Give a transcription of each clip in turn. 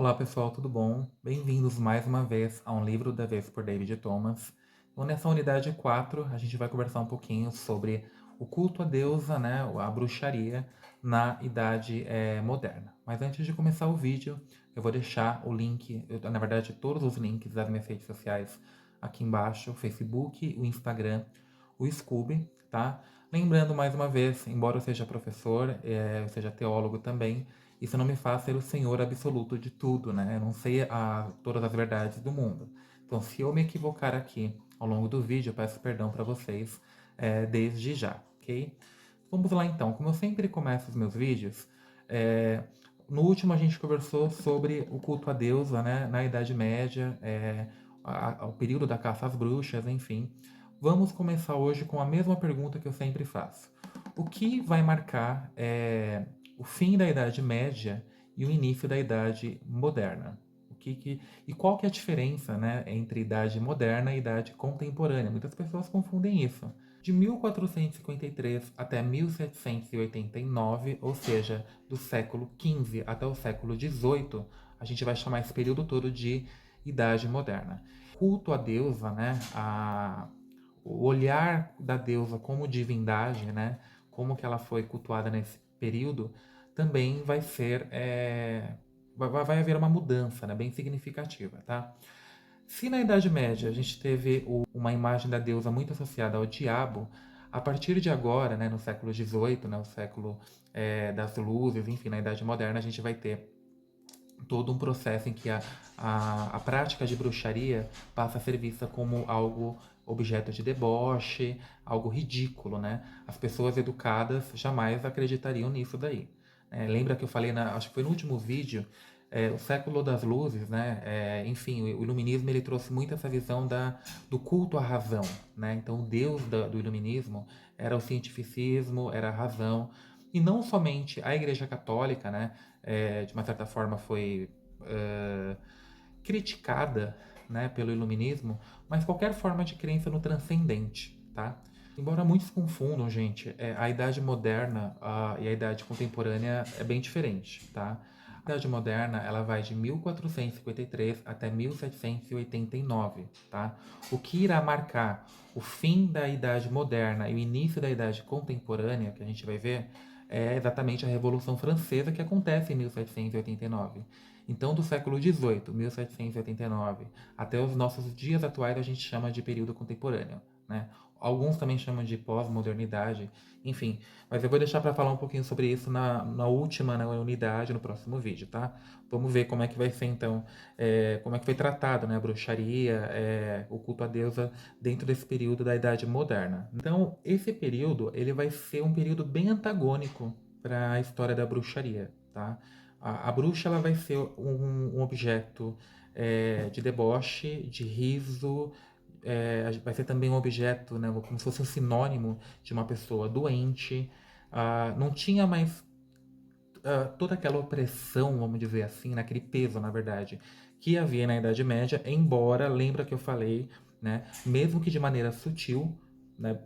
Olá pessoal, tudo bom? Bem-vindos mais uma vez a Um Livro da Vez por David Thomas. Então, nessa unidade 4, a gente vai conversar um pouquinho sobre o culto à deusa, né, a bruxaria na Idade Moderna. Mas antes de começar o vídeo, eu vou deixar o link, na verdade todos os links das minhas redes sociais aqui embaixo, o Facebook, o Instagram, o Scooby, tá? Lembrando mais uma vez, embora eu seja professor, eu seja teólogo também, isso não me faz ser o senhor absoluto de tudo, né? Eu não sei todas as verdades do mundo. Então, se eu me equivocar aqui ao longo do vídeo, eu peço perdão para vocês desde já, ok? Vamos lá então. Como eu sempre começo os meus vídeos, no último a gente conversou sobre o culto à deusa, né? Na Idade Média, o período da caça às bruxas, enfim. Vamos começar hoje com a mesma pergunta que eu sempre faço. O que vai marcar o fim da Idade Média e o início da Idade Moderna? E qual que é a diferença, né, entre Idade Moderna e Idade Contemporânea? Muitas pessoas confundem isso. De 1453 até 1789, ou seja, do século XV até o século XVIII, a gente vai chamar esse período todo de Idade Moderna. Culto à deusa, né, o olhar da deusa como divindade, né, como que ela foi cultuada nesse período, também vai ser vai haver uma mudança, né, bem significativa, tá? Se na Idade Média a gente teve uma imagem da deusa muito associada ao diabo, a partir de agora, né, no século XVIII, né, o século das luzes, enfim, na Idade Moderna a gente vai ter todo um processo em que a prática de bruxaria passa a ser vista como algo objeto de deboche, algo ridículo, né? As pessoas educadas jamais acreditariam nisso daí. Lembra que eu falei, acho que foi no último vídeo, o século das luzes, né? Enfim, o iluminismo ele trouxe muito essa visão do culto à razão, né? Então, o deus do iluminismo era o cientificismo, era a razão, e não somente a Igreja Católica, né? De uma certa forma foi criticada, né, pelo iluminismo, mas qualquer forma de crença no transcendente, tá? Embora muitos confundam, gente, a idade moderna e a idade contemporânea é bem diferente, tá? A idade moderna ela vai de 1453 até 1789, tá? O que irá marcar o fim da idade moderna e o início da idade contemporânea, que a gente vai ver, é exatamente a Revolução Francesa que acontece em 1789. Então, do século XVIII, 1789, até os nossos dias atuais, a gente chama de período contemporâneo, né? Alguns também chamam de pós-modernidade, enfim. Mas eu vou deixar para falar um pouquinho sobre isso na última unidade, no próximo vídeo, tá? Vamos ver como é que vai ser, então, como é que foi tratado, né, a bruxaria, o culto à deusa dentro desse período da Idade Moderna. Então, esse período, ele vai ser um período bem antagônico para a história da bruxaria, tá? A bruxa ela vai ser um objeto de deboche, de riso, vai ser também um objeto, né, como se fosse um sinônimo de uma pessoa doente. Não tinha mais toda aquela opressão, vamos dizer assim, naquele peso, na verdade, que havia na Idade Média, embora, lembra que eu falei, né, mesmo que de maneira sutil, né,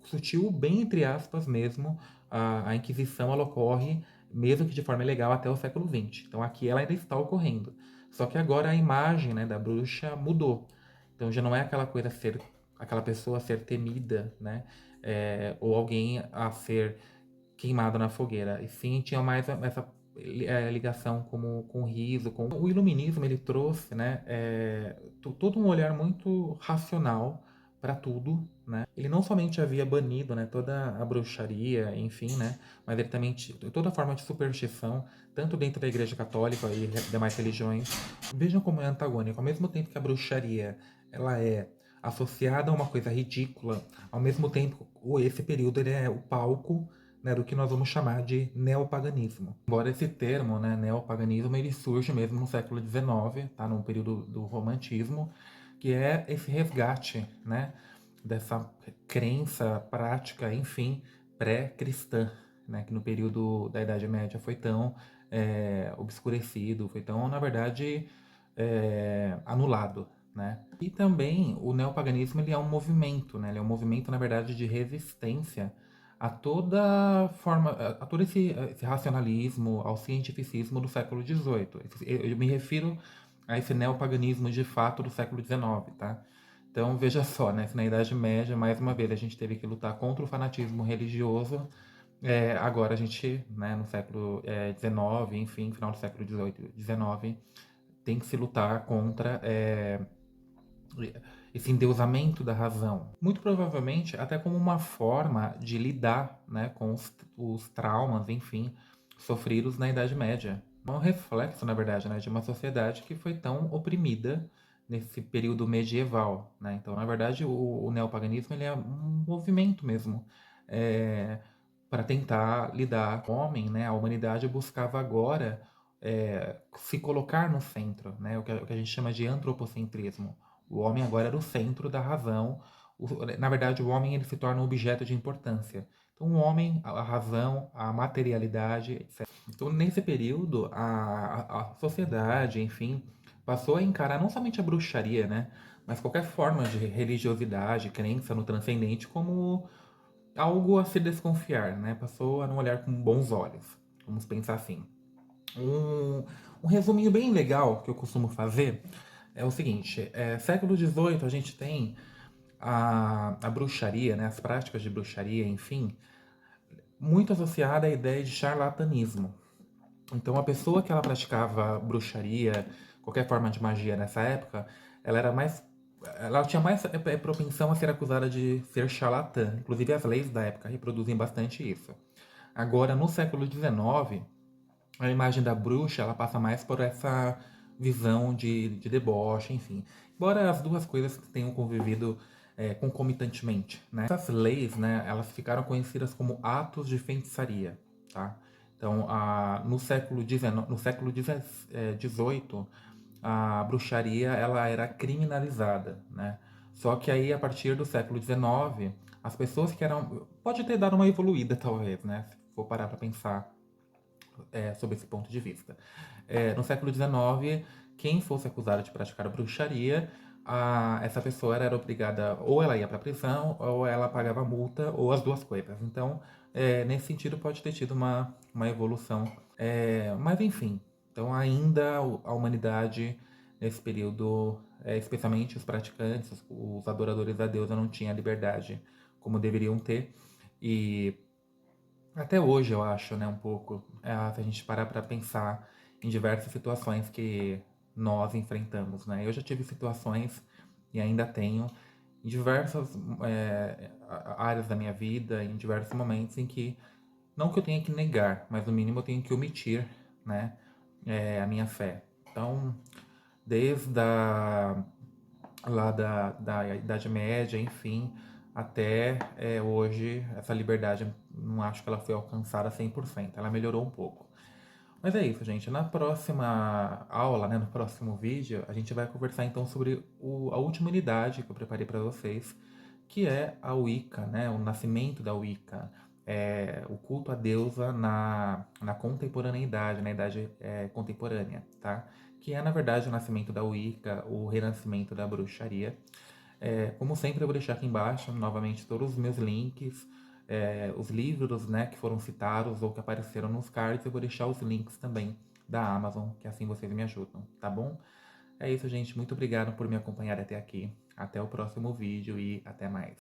sutil bem entre aspas mesmo, a Inquisição ela ocorre, mesmo que de forma ilegal, até o século XX. Então aqui ela ainda está ocorrendo. Só que agora a imagem, né, da bruxa mudou. Então já não é aquela coisa ser, aquela pessoa a ser temida, né, ou alguém a ser queimado na fogueira. E sim, tinha mais essa ligação com o riso, com o iluminismo. Ele trouxe, né, todo um olhar muito racional para tudo, né? Ele não somente havia banido, né, toda a bruxaria, enfim, né, mas ele também toda forma de superstição, tanto dentro da Igreja Católica e demais religiões. Vejam como é antagônico. Ao mesmo tempo que a bruxaria ela é associada a uma coisa ridícula, ao mesmo tempo esse período ele é o palco, né, do que nós vamos chamar de neopaganismo. Embora esse termo, né, neopaganismo, ele surge mesmo no século XIX, tá, no período do romantismo, que é esse resgate, né, dessa crença prática, enfim, pré-cristã, né, que no período da Idade Média foi tão obscurecido, foi tão, na verdade, anulado, né? E também o neopaganismo ele é um movimento, né? Ele é um movimento, na verdade, de resistência a toda forma, a todo esse racionalismo, ao cientificismo do século XVIII. Eu me refiro a esse neopaganismo de fato do século XIX, tá? Então veja só, né? Se na Idade Média, mais uma vez, a gente teve que lutar contra o fanatismo religioso, agora a gente, né, no século XIX, enfim, final do século XVIII, XIX, tem que se lutar contra esse endeusamento da razão. Muito provavelmente até como uma forma de lidar, né, com os traumas, enfim, sofridos na Idade Média. É um reflexo, na verdade, né, de uma sociedade que foi tão oprimida nesse período medieval, né? Então, na verdade, o neopaganismo ele é um movimento mesmo para tentar lidar com o homem, né? A humanidade buscava agora se colocar no centro, né? O que a gente chama de antropocentrismo. O homem agora era o centro da razão. Na verdade, o homem ele se torna um objeto de importância. Então, o homem, a razão, a materialidade, etc. Então, nesse período, a sociedade, enfim, passou a encarar não somente a bruxaria, né? Mas qualquer forma de religiosidade, crença no transcendente como algo a se desconfiar, né? Passou a não olhar com bons olhos. Vamos pensar assim. Um, um resuminho bem legal que eu costumo fazer é o seguinte: século XVIII a gente tem a bruxaria, né? As práticas de bruxaria, enfim, muito associada à ideia de charlatanismo. Então, a pessoa que ela praticava bruxaria, qualquer forma de magia nessa época, ela era mais ela tinha mais propensão a ser acusada de ser charlatã. Inclusive, as leis da época reproduzem bastante isso. Agora, no século XIX, a imagem da bruxa ela passa mais por essa visão de deboche, enfim. Embora as duas coisas tenham convivido concomitantemente, né? Essas leis, né, elas ficaram conhecidas como atos de feitiçaria, tá? Então, no século XIX, no século XVIII, a bruxaria ela era criminalizada, né? Só que aí, a partir do século XIX, as pessoas que eram... Pode ter dado uma evoluída, talvez, né? Se for parar para pensar sob esse ponto de vista. No século XIX, quem fosse acusado de praticar bruxaria, essa pessoa era obrigada, ou ela ia para prisão, ou ela pagava multa, ou as duas coisas. Então, nesse sentido, pode ter tido uma evolução. Mas, enfim, então ainda a humanidade, nesse período, especialmente os praticantes, os adoradores da deusa, não tinham a liberdade como deveriam ter. E até hoje, eu acho, né, um pouco, se a gente parar para pensar em diversas situações que nós enfrentamos, né? Eu já tive situações, e ainda tenho, em diversas áreas da minha vida, em diversos momentos em que, não que eu tenha que negar, mas no mínimo eu tenho que omitir, né, a minha fé. Então, desde lá da Idade Média, enfim, até hoje, essa liberdade, não acho que ela foi alcançada 100%, ela melhorou um pouco. Mas é isso, gente. Na próxima aula, né, no próximo vídeo, a gente vai conversar então sobre a última unidade que eu preparei para vocês, que é a Wicca, né, o nascimento da Wicca, o culto à deusa na contemporaneidade, na idade contemporânea, tá? Que é, na verdade, o nascimento da Wicca, o renascimento da bruxaria. Como sempre, eu vou deixar aqui embaixo, novamente, todos os meus links, os livros, né, que foram citados ou que apareceram nos cards, eu vou deixar os links também da Amazon, que assim vocês me ajudam, tá bom? É isso, gente. Muito obrigado por me acompanhar até aqui. Até o próximo vídeo e até mais.